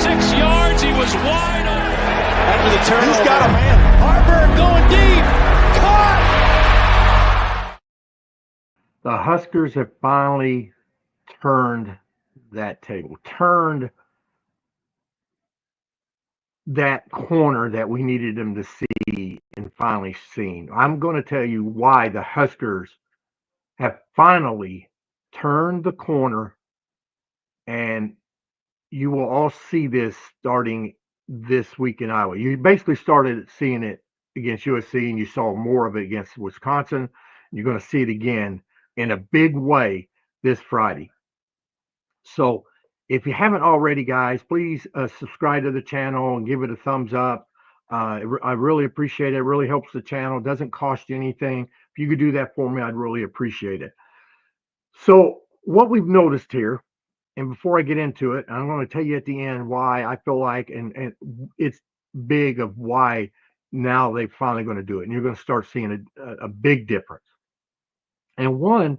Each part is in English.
6 yards. He was wide open. After the turnover. He's got a man. Harburg going deep. Caught. The Huskers have finally turned that table, turned that corner that we needed them to see and finally seen. I'm going to tell you why the Huskers have finally turned the corner, and you will all see this starting this week in Iowa. You basically started seeing it against USC, and you saw more of it against Wisconsin. You're going to see it again in a big way this Friday. So if you haven't already, guys, please subscribe to the channel and give it a thumbs up. I really appreciate it. It really helps the channel. It doesn't cost you anything. If you could do that for me, I'd really appreciate it. So what we've noticed here, and before I get into it, I'm going to tell you at the end why I feel like, and it's big of why now they're finally going to do it. And you're going to start seeing a big difference. And one,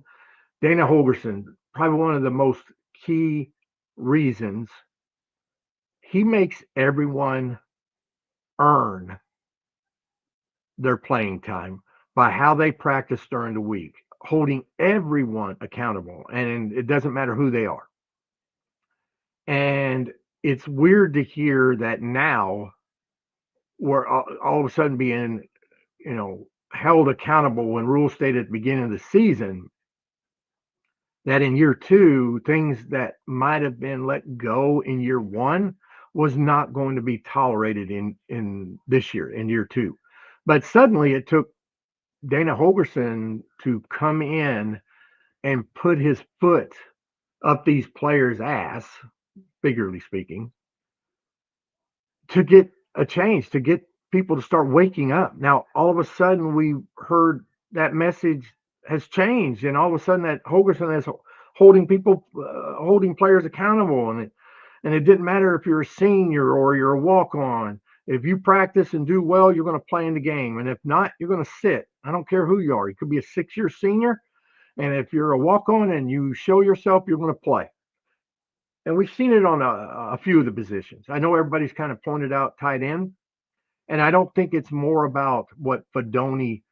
Dana Holgorsen, probably one of the most key reasons, he makes everyone earn their playing time by how they practice during the week, holding everyone accountable, and it doesn't matter who they are. And it's weird to hear that now we're all of a sudden being, held accountable when rules stated at the beginning of the season that in year 2, things that might have been let go in year 1 was not going to be tolerated in this year, in year 2. But suddenly it took Dana Holgorsen to come in and put his foot up these players' ass, figuratively speaking, to get a change, to get people to start waking up. Now, all of a sudden, we heard that message has changed, and all of a sudden, that Holgorsen is holding players accountable, and it didn't matter if you're a senior or you're a walk-on. If you practice and do well, you're going to play in the game, and if not, you're going to sit. I don't care who you are. You could be a 6-year senior, and if you're a walk-on and you show yourself, you're going to play. And we've seen it on a few of the positions. I know everybody's kind of pointed out tight end, and I don't think it's more about what Fedoni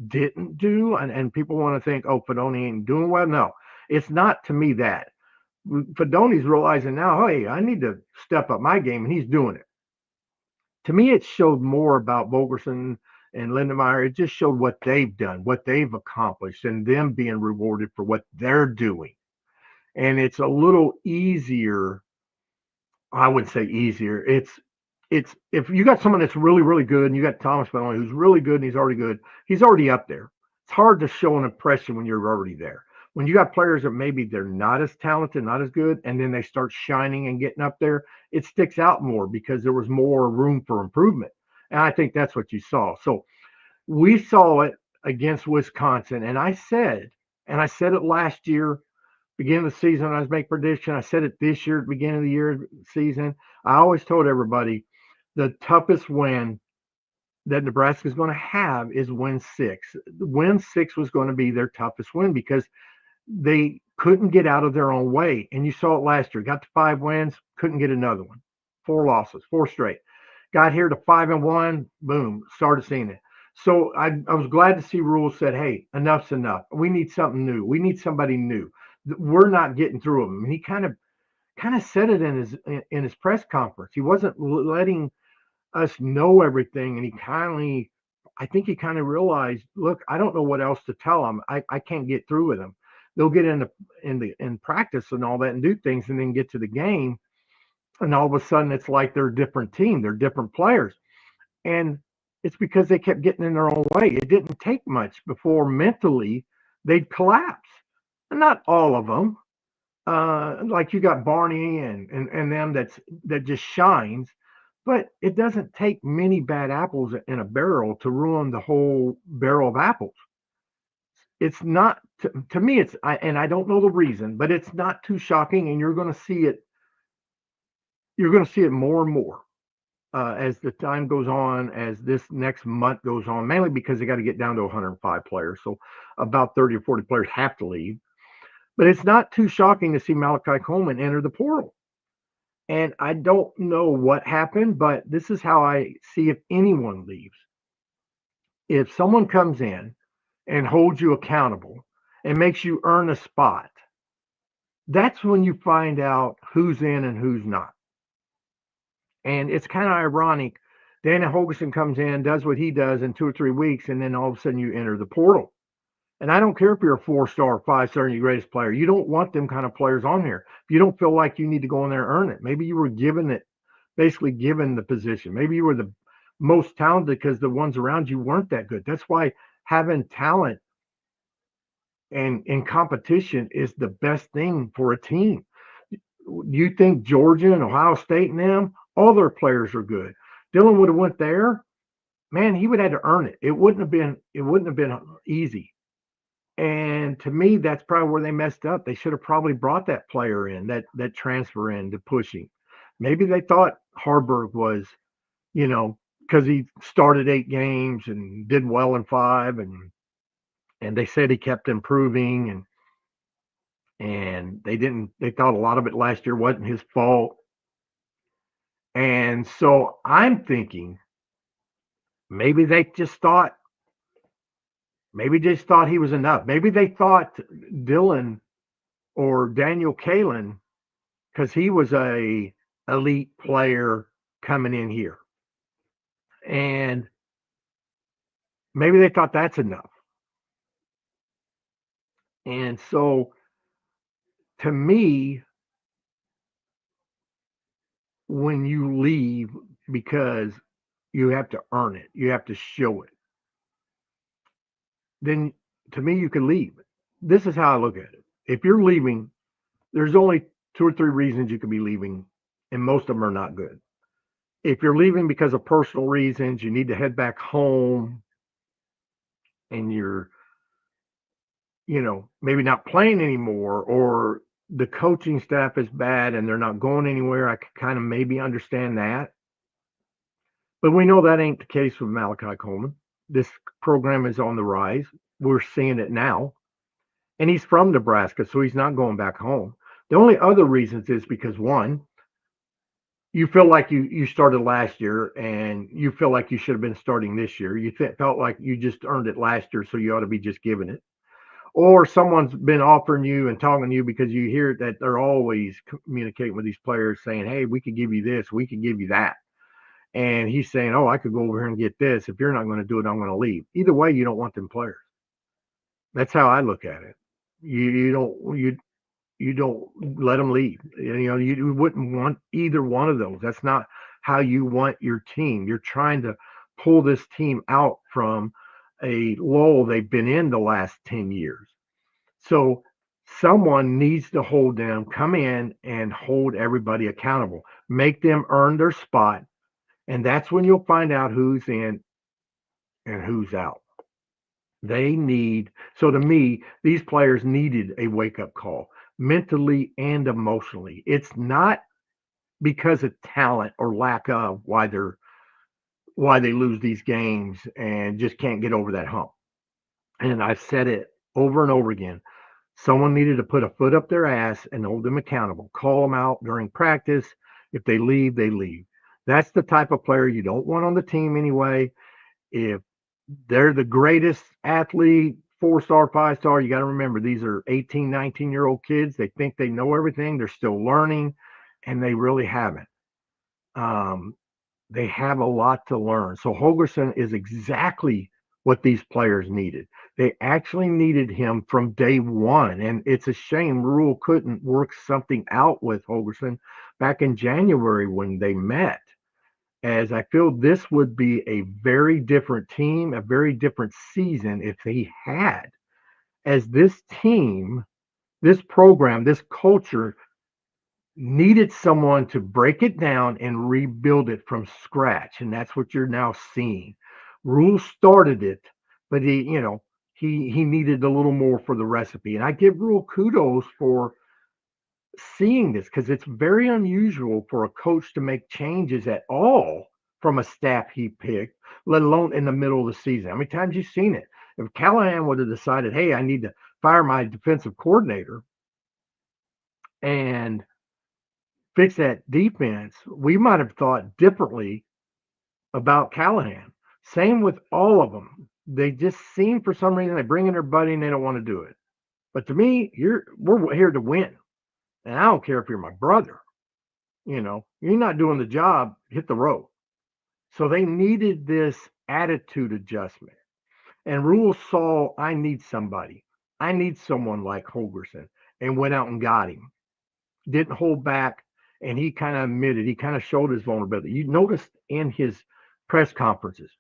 didn't do, and people want to think, oh, Fedoni ain't doing well. No, it's not, to me, that. Fedoni's realizing now, hey, I need to step up my game, and he's doing it. To me, it showed more about Holgorsen and Lindenmeyer. It just showed what they've done, what they've accomplished, and them being rewarded for what they're doing. And it's a little easier. I wouldn't say easier. It's if you got someone that's really, really good, and you got Thomas Fedoni who's really good and he's already up there. It's hard to show an impression when you're already there. When you got players that maybe they're not as talented, not as good, and then they start shining and getting up there, it sticks out more because there was more room for improvement. And I think that's what you saw. So we saw it against Wisconsin, and I said it last year, beginning of the season, I was making prediction. I said it this year, at the beginning of the year season. I always told everybody the toughest win that Nebraska is going to have is win 6. Win 6 was going to be their toughest win because they couldn't get out of their own way. And you saw it last year. Got to 5 wins, couldn't get another one. 4 losses, 4 straight. Got here to 5-1, boom, started seeing it. So I was glad to see Rule said, hey, enough's enough. We need something new. We need somebody new. We're not getting through them. And he kind of said it in his press conference. He wasn't letting us know everything, and I think he kind of realized, look, I don't know what else to tell them. I can't get through with them. They'll get in practice and all that and do things, and then get to the game, and all of a sudden it's like they're a different team. They're different players, and it's because they kept getting in their own way. It didn't take much before mentally they'd collapse. And not all of them. Like you got Barney and them that just shines, but it doesn't take many bad apples in a barrel to ruin the whole barrel of apples. It's not, to me, and I don't know the reason, but it's not too shocking, and you're going to see it. You're going to see it more and more as the time goes on, as this next month goes on, mainly because they got to get down to 105 players. So about 30 or 40 players have to leave. But it's not too shocking to see Malachi Coleman enter the portal. And I don't know what happened, but this is how I see if anyone leaves. If someone comes in and holds you accountable and makes you earn a spot, that's when you find out who's in and who's not. And it's kind of ironic. Dana Holgerson comes in, does what he does in 2 or 3 weeks, and then all of a sudden you enter the portal. And I don't care if you're a 4-star, 5-star, and your greatest player. You don't want them kind of players on here. If you don't feel like you need to go in there and earn it, maybe you were given it, basically given the position. Maybe you were the most talented because the ones around you weren't that good. That's why having talent and in competition is the best thing for a team. You think Georgia and Ohio State and them, all their players are good. Dylan would have went there, man, he would have had to earn it. It wouldn't have been easy. And to me, that's probably where they messed up. They should have probably brought that player in, that transfer in to push him. Maybe they thought Harburg was, because he started 8 games and did well in 5, and they said he kept improving, and they thought a lot of it last year wasn't his fault. And so I'm thinking maybe they just thought he was enough. Maybe they thought Dylan or Daniel Kalen, because he was a elite player coming in here, and maybe they thought that's enough. And so to me, when you leave because you have to earn it, you have to show it, then to me you can leave. This is how I look at it. If you're leaving, there's only 2 or 3 reasons you could be leaving, and most of them are not good. If you're leaving because of personal reasons, you need to head back home, and you're, maybe not playing anymore, or the coaching staff is bad and they're not going anywhere, I could kind of maybe understand that. But we know that ain't the case with Malachi Coleman. This program is on the rise. We're seeing it now. And he's from Nebraska, so he's not going back home. The only other reasons is because, one, you feel like you started last year and you feel like you should have been starting this year. You felt like you just earned it last year, so you ought to be just giving it. Or someone's been offering you and talking to you because you hear that they're always communicating with these players saying, hey, we could give you this, we could give you that. And he's saying, oh, I could go over here and get this. If you're not going to do it, I'm going to leave. Either way, you don't want them players. That's how I look at it. You don't let them leave. You wouldn't want either one of those. That's not how you want your team. You're trying to pull this team out from a lull they've been in the last 10 years. So someone needs to hold them, come in and hold everybody accountable, make them earn their spot. And that's when you'll find out who's in and who's out. So to me, these players needed a wake up call mentally and emotionally. It's not because of talent or lack of why they lose these games and just can't get over that hump. And I've said it over and over again. Someone needed to put a foot up their ass and hold them accountable. Call them out during practice. If they leave, they leave. That's the type of player you don't want on the team anyway. If they're the greatest athlete, 4-star, 5-star, you got to remember these are 18, 19-year-old kids. They think they know everything. They're still learning, and they really haven't. They have a lot to learn. So Holgerson is exactly what these players needed. They actually needed him from day one. And it's a shame Rule couldn't work something out with Holgerson back in January when they met, as I feel this would be a very different team, a very different season if he had, as this team, this program, this culture needed someone to break it down and rebuild it from scratch. And that's what you're now seeing. Rule started it, but he needed a little more for the recipe. And I give Rule kudos for seeing this, because it's very unusual for a coach to make changes at all from a staff he picked, let alone in the middle of the season. How many times you've seen it? If Callahan would have decided, hey, I need to fire my defensive coordinator, and fix that defense, we might have thought differently about Callahan. Same with all of them. They just seem, for some reason, they bring in their buddy and they don't want to do it. But to me, we're here to win, and I don't care if you're my brother. You're not doing the job. Hit the road. So they needed this attitude adjustment. And Rule saw, I need somebody. I need someone like Holgerson, and went out and got him. Didn't hold back, and he kind of admitted, he kind of showed his vulnerability. You noticed in his press conferences,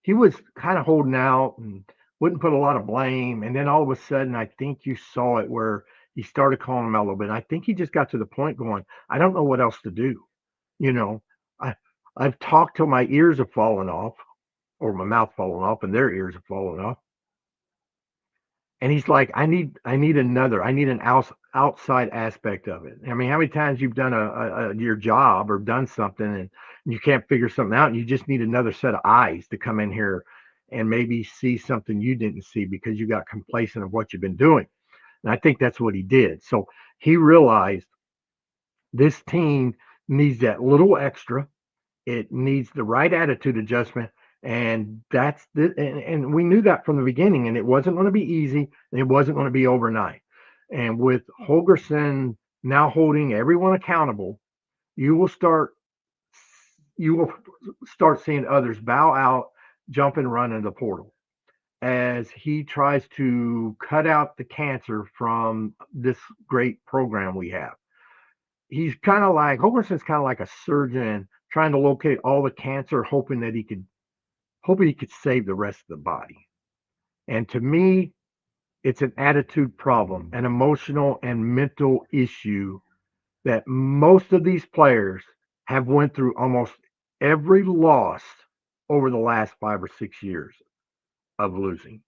he was kind of holding out and wouldn't put a lot of blame. And then all of a sudden, I think you saw it where he started calling him out a little bit. And I think he just got to the point going, I don't know what else to do. You know, I I've talked till my ears have fallen off, or my mouth fallen off, and their ears have fallen off. And he's like, I need an outside aspect of it. I mean, how many times you've done your job or done something and you can't figure something out, and you just need another set of eyes to come in here and maybe see something you didn't see because you got complacent of what you've been doing. And I think that's what he did. So he realized this team needs that little extra. It needs the right attitude adjustment. And and we knew that from the beginning, and it wasn't going to be easy, and it wasn't going to be overnight. And with Holgerson now holding everyone accountable, you will start you will start seeing others bow out, jump and run in the portal as he tries to cut out the cancer from this great program we have. He's kind of like Holgerson's kind of like a surgeon trying to locate all the cancer, hoping he could save the rest of the body. And to me, it's an attitude problem, an emotional and mental issue that most of these players have went through almost every loss over the last 5 or 6 years of losing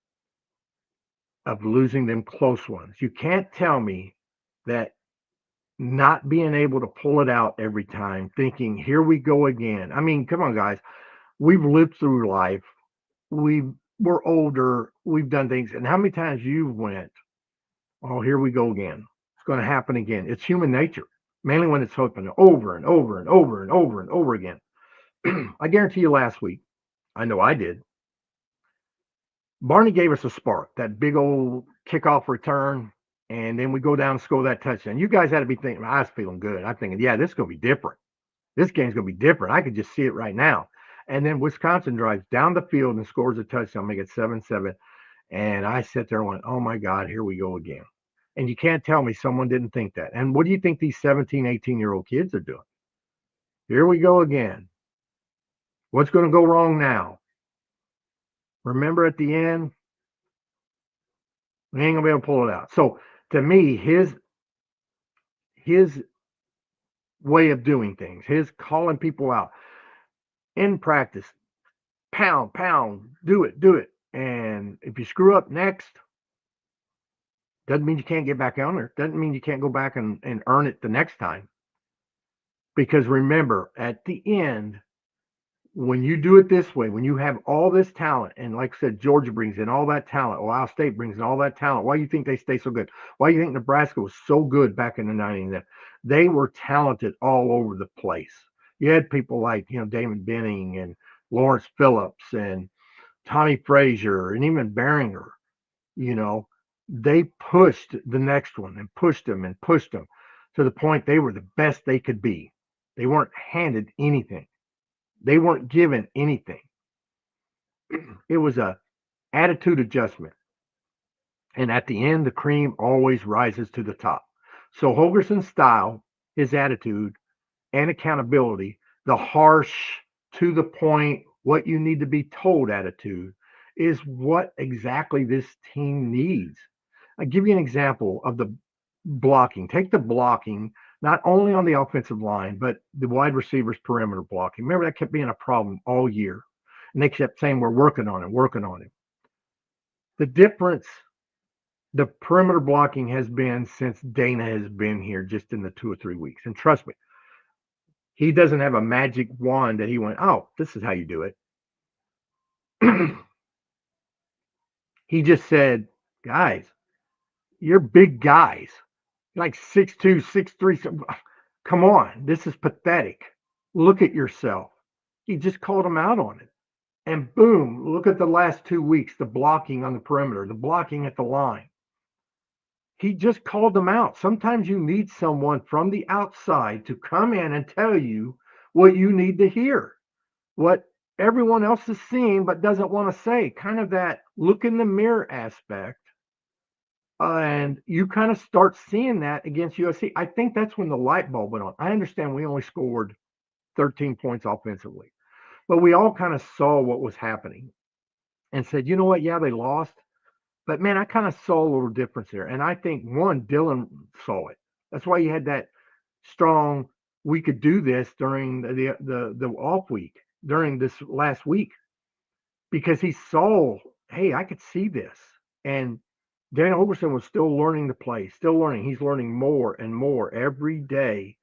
them close ones. You can't tell me that not being able to pull it out every time, thinking, here we go again. I mean, come on, guys. We've lived through life. We're older. We've done things. And how many times you went, oh, here we go again. It's going to happen again. It's human nature, mainly when it's happening over and over and over and over and over again. I guarantee you last week, I know I did, Barney gave us a spark, that big old kickoff return, and then we go down and score that touchdown. You guys had to be thinking, I was feeling good. I'm thinking, yeah, this is going to be different. This game's going to be different. I could just see it right now. And then Wisconsin drives down the field and scores a touchdown, make it 7-7. And I sit there and went, oh my God, here we go again. And you can't tell me someone didn't think that. And what do you think these 17, 18-year-old kids are doing? Here we go again. What's going to go wrong now? Remember at the end, we ain't going to be able to pull it out. So to me, his way of doing things, his calling people out in practice, pound, do it. And if you screw up next, doesn't mean you can't get back on there. Doesn't mean you can't go back and earn it the next time. Because remember, at the end, when you do it this way, when you have all this talent, and like I said, Georgia brings in all that talent, Ohio State brings in all that talent. Why do you think they stay so good? Why do you think Nebraska was so good back in the 90s? They were talented all over the place. You had people like, Damon Benning and Lawrence Phillips and Tommy Frazier and even Behringer. They pushed the next one and pushed them to the point they were the best they could be. They weren't handed anything. They weren't given anything. It was a attitude adjustment. And at the end, the cream always rises to the top. So Holgerson's style, his attitude, and accountability, the harsh, to the point, what you need to be told attitude, is what exactly this team needs. I'll give you an example of the blocking. Take the blocking, not only on the offensive line, but the wide receivers' perimeter blocking. Remember, that kept being a problem all year. And they kept saying, we're working on it. The difference, the perimeter blocking has been since Dana has been here, just in the 2 or 3 weeks. And trust me, he doesn't have a magic wand that he went, oh, this is how you do it. He just said, guys, you're big guys. You're like 6'2", 6'3". Come on, this is pathetic. Look at yourself. He just called him out on it. And boom, look at the last 2 weeks, the blocking on the perimeter, the blocking at the line. He just called them out. Sometimes you need someone from the outside to come in and tell you what you need to hear, what everyone else is seeing but doesn't want to say. Kind of that look in the mirror aspect. And you kind of start seeing that against USC. I think that's when the light bulb went on. I understand we only scored 13 points offensively, but we all kind of saw what was happening and said, you know what? Yeah, they lost. But man, I kind of saw a little difference there. And I think one, Dylan saw it. That's why you had that strong, we could do this during the off week, during this last week, because he saw, hey, I could see this. And Dan Overson was still learning the play, still learning. He's learning more and more every day.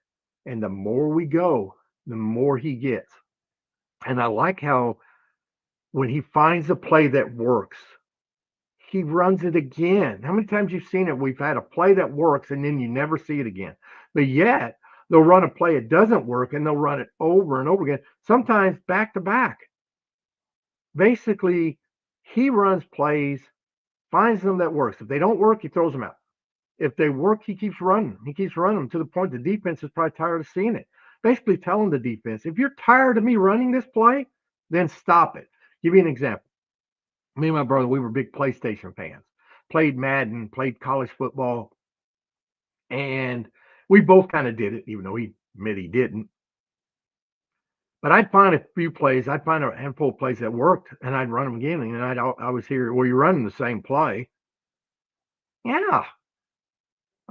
And the more we go, the more he gets. And I like how when he finds a play that works, he runs it again. How many times you've seen it? We've had a play that works and then you never see it again. But yet they'll run a play it doesn't work and they'll run it over and over again, sometimes back to back. Basically, he runs plays, finds them that works. If they don't work, he throws them out. If they work, he keeps running. He keeps running them to the point the defense is probably tired of seeing it. Basically telling the defense, if you're tired of me running this play, then stop it. Give you an example. Me and my brother, we were big PlayStation fans. Played Madden, played college football, and we both kind of did it, even though he admitted he didn't. But I'd find a few plays, I'd find a handful of plays that worked, and I'd run them again. And I was here, well, you're running the same play. Yeah.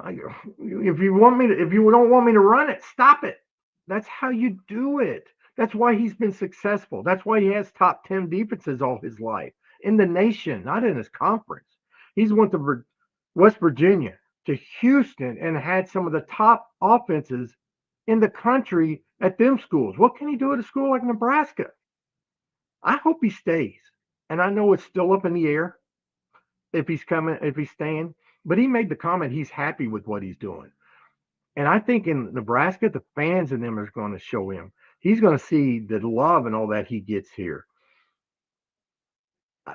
If you don't want me to run it, stop it. That's how you do it. That's why he's been successful. That's why he has top 10 defenses all his life in the nation, not in his conference. He's went to West Virginia, to Houston, and had some of the top offenses in the country at them schools. What can he do at a school like Nebraska? I hope he stays. And I know it's still up in the air if he's staying, but he made the comment he's happy with what he's doing. And I think in Nebraska, the fans in them are going to show him. He's going to see the love and all that he gets here.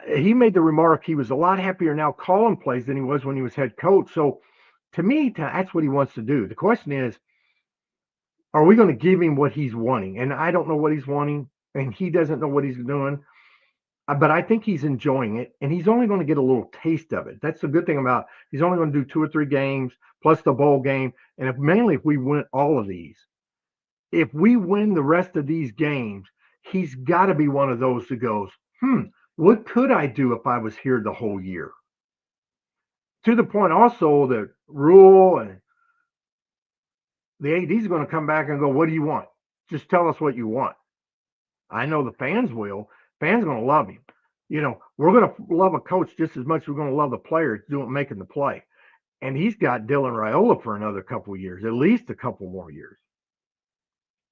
He made the remark he was a lot happier now calling plays than he was when he was head coach. So to me, that's what he wants to do. The question is, are we going to give him what he's wanting? And I don't know what he's wanting, and he doesn't know what he's doing. But I think he's enjoying it, and he's only going to get a little taste of it. That's the good thing about he's only going to do 2 or 3 games plus the bowl game. And mainly if we win all of these, if we win the rest of these games, he's got to be one of those that goes, what could I do if I was here the whole year? To the point also that Rule and the AD's going to come back and go, what do you want? Just tell us what you want. I know the fans will. Fans are going to love him. You know, we're going to love a coach just as much as we're going to love the player making the play. And he's got Dylan Raiola for another couple of years, at least a couple more years.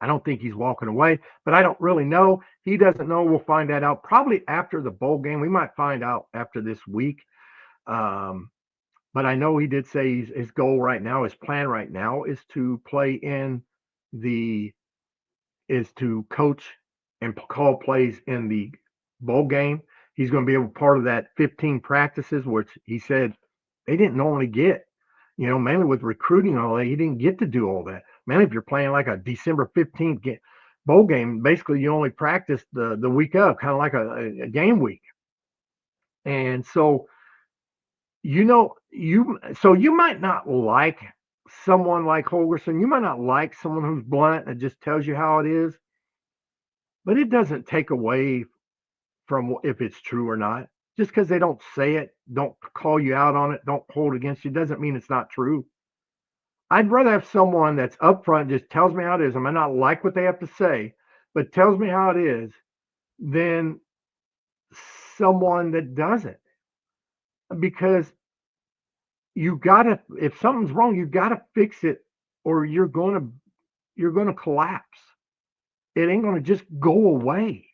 I don't think he's walking away, but I don't really know. He doesn't know. We'll find that out probably after the bowl game. We might find out after this week. But I know he did say his goal right now, his plan right now is to coach and call plays in the bowl game. He's going to be able part of that 15 practices, which he said they didn't normally get, mainly with recruiting and all that. He didn't get to do all that. Mainly if you're playing like a December 15th bowl game, basically you only practice the week of, kind of like a game week. And so, you might not like someone like Holgorsen. You might not like someone who's blunt and just tells you how it is. But it doesn't take away from if it's true or not. Just because they don't say it, don't call you out on it, don't hold it against you, doesn't mean it's not true. I'd rather have someone that's upfront, just tells me how it is. I might not like what they have to say, but tells me how it is, than someone that doesn't. Because if something's wrong, you gotta fix it, or you're gonna collapse. It ain't gonna just go away.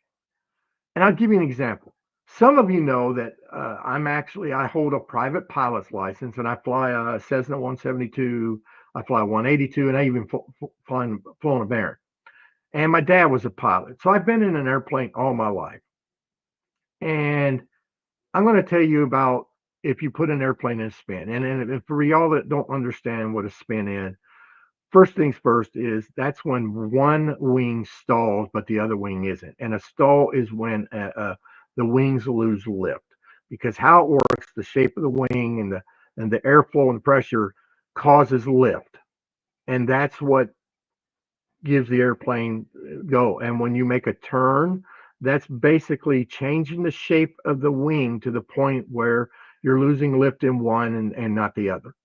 And I'll give you an example. Some of you know that I hold a private pilot's license, and I fly a Cessna 172. I fly 182, and I even flown a Baron. And my dad was a pilot, so I've been in an airplane all my life. And I'm going to tell you about if you put an airplane in a spin. And for y'all that don't understand what a spin is, first things first is that's when one wing stalls, but the other wing isn't. And a stall is when the wings lose lift, because how it works, the shape of the wing and the airflow and pressure causes lift, and that's what gives the airplane go. And when you make a turn, that's basically changing the shape of the wing to the point where you're losing lift in one and not the other.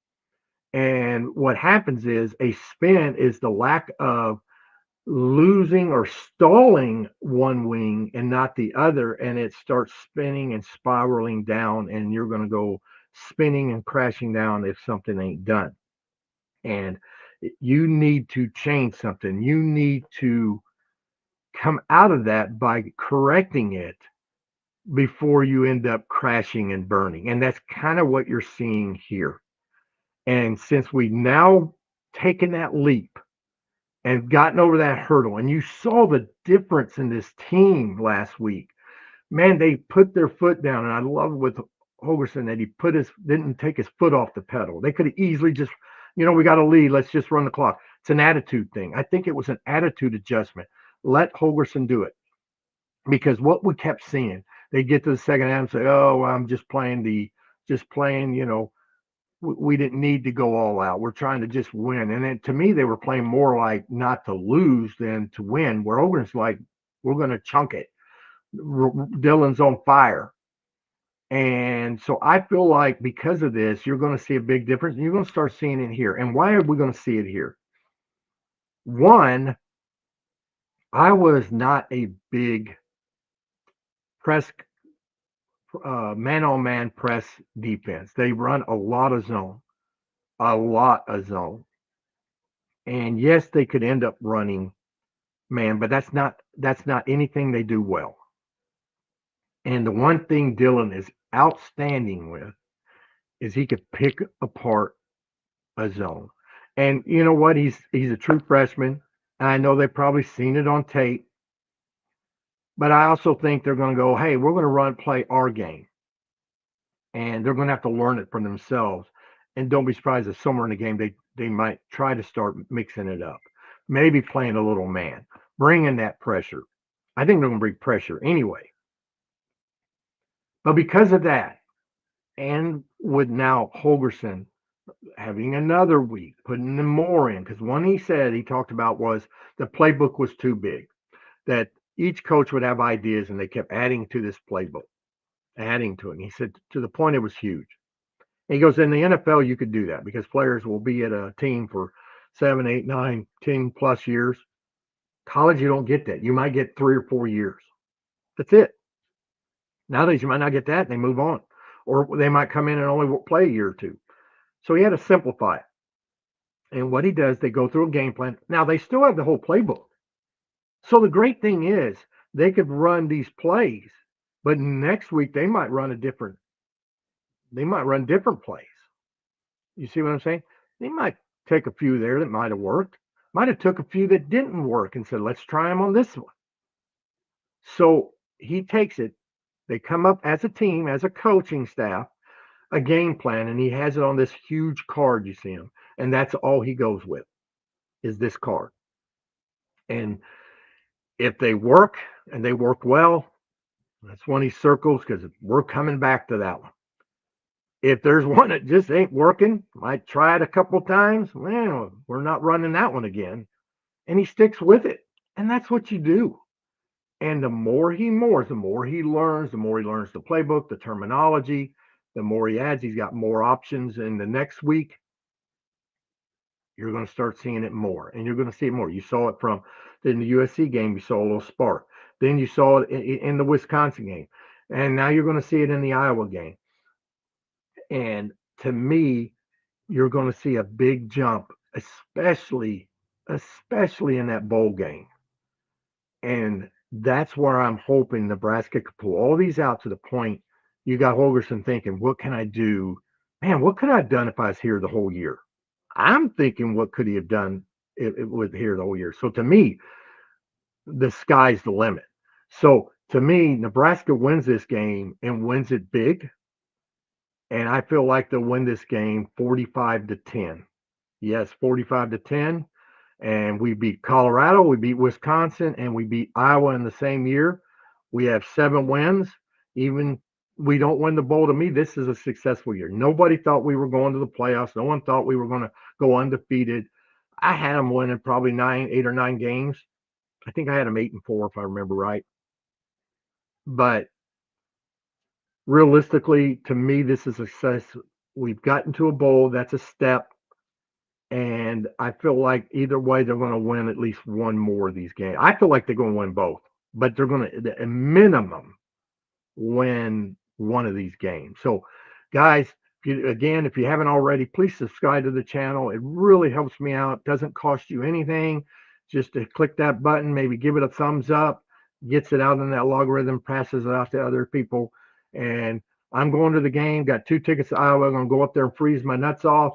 And what happens is a spin is the lack of losing or stalling one wing and not the other, and it starts spinning and spiraling down, and you're going to go spinning and crashing down if something ain't done. And you need to change something. You need to come out of that by correcting it before you end up crashing and burning. And that's kind of what you're seeing here. And since we've now taken that leap and gotten over that hurdle, and you saw the difference in this team last week, man, they put their foot down. And I love with Holgerson that he didn't take his foot off the pedal. They could have easily just, we got a lead. Let's just run the clock. It's an attitude thing. I think it was an attitude adjustment. Let Holgerson do it. Because what we kept seeing, they get to the second half and say, "Oh, I'm just playing, we didn't need to go all out. We're trying to just win." And then, to me, they were playing more like not to lose than to win, where Ogren's like, we're going to chunk it. Dylan's on fire. And so I feel like because of this, you're going to see a big difference, and you're going to start seeing it here. And why are we going to see it here? One, I was not a big press man-on-man press defense. They run a lot of zone. And yes, they could end up running man, but that's not anything they do well. And the one thing Dylan is outstanding with is he could pick apart a zone. And you know what? He's a true freshman. And I know they've probably seen it on tape. But I also think they're going to go, hey, we're going to play our game. And they're going to have to learn it for themselves. And don't be surprised if somewhere in the game they might try to start mixing it up. Maybe playing a little man, bringing that pressure. I think they're going to bring pressure anyway. But because of that, and with now Holgerson having another week, putting them more in, because one he talked about was the playbook was too big, that each coach would have ideas and they kept adding to this playbook, adding to it. And he said to the point it was huge. And he goes, in the NFL, you could do that because players will be at a team for 7, 8, 9, 10 plus years. College, you don't get that. You might get 3 or 4 years. That's it. Nowadays, you might not get that and they move on. Or they might come in and only play a year or two. So he had to simplify it. And what he does, they go through a game plan. Now, they still have the whole playbook. So the great thing is they could run these plays, but next week they might run different plays. You see what I'm saying? They might take a few there that might have worked, might have took a few that didn't work and said, let's try them on this one. So he takes it. They come up as a team, as a coaching staff, a game plan, and he has it on this huge card. You see him. And that's all he goes with is this card. And if they work and they work well, that's one he circles because we're coming back to that one. If there's one that just ain't working, might try it a couple times, well, we're not running that one again. And he sticks with it. And that's what you do. And the more he learns, the more he learns the playbook, the terminology, the more he adds, he's got more options. And the next week, you're going to start seeing it more. And you're going to see it more. You saw it in the USC game, you saw a little spark. Then you saw it in the Wisconsin game. And now you're going to see it in the Iowa game. And to me, you're going to see a big jump, especially in that bowl game. And that's where I'm hoping Nebraska could pull all these out to the point you got Holgerson thinking, what can I do? Man, what could I have done if I was here the whole year? I'm thinking, what could he have done with here the whole year? So to me, the sky's the limit. So to me, Nebraska wins this game and wins it big. And I feel like they'll win this game 45-10. Yes, 45-10. And we beat Colorado, we beat Wisconsin, and we beat Iowa in the same year. We have 7 wins. Even we don't win the bowl, to me, this is a successful year. Nobody thought we were going to the playoffs. No one thought we were going to go undefeated. I had them winning probably 8 or 9 games. I think I had them 8-4 if I remember right. But realistically, to me, this is a success. We've gotten to a bowl. That's a step. And I feel like either way, they're going to win at least one more of these games. I feel like they're going to win both, but they're going to, at minimum, win one of these games. So, guys, if you haven't already, please subscribe to the channel. It really helps me out. It doesn't cost you anything. Just to click that button, maybe give it a thumbs up, gets it out in that logarithm, passes it out to other people. And I'm going to the game. Got 2 tickets to Iowa. I'm going to go up there and freeze my nuts off.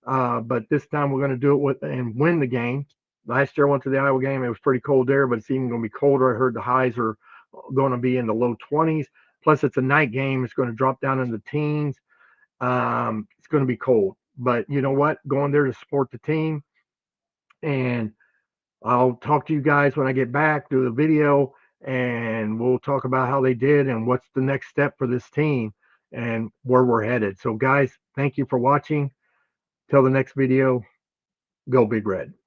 But this time we're going to do it and win the game. Last year I went to the Iowa game. It was pretty cold there, but it's even going to be colder. I heard the highs are going to be in the low 20s. Plus, it's a night game. It's going to drop down in the teens. It's going to be cold. But you know what? Going there to support the team. And I'll talk to you guys when I get back, do the video, and we'll talk about how they did and what's the next step for this team and where we're headed. So, guys, thank you for watching. Till the next video, go Big Red.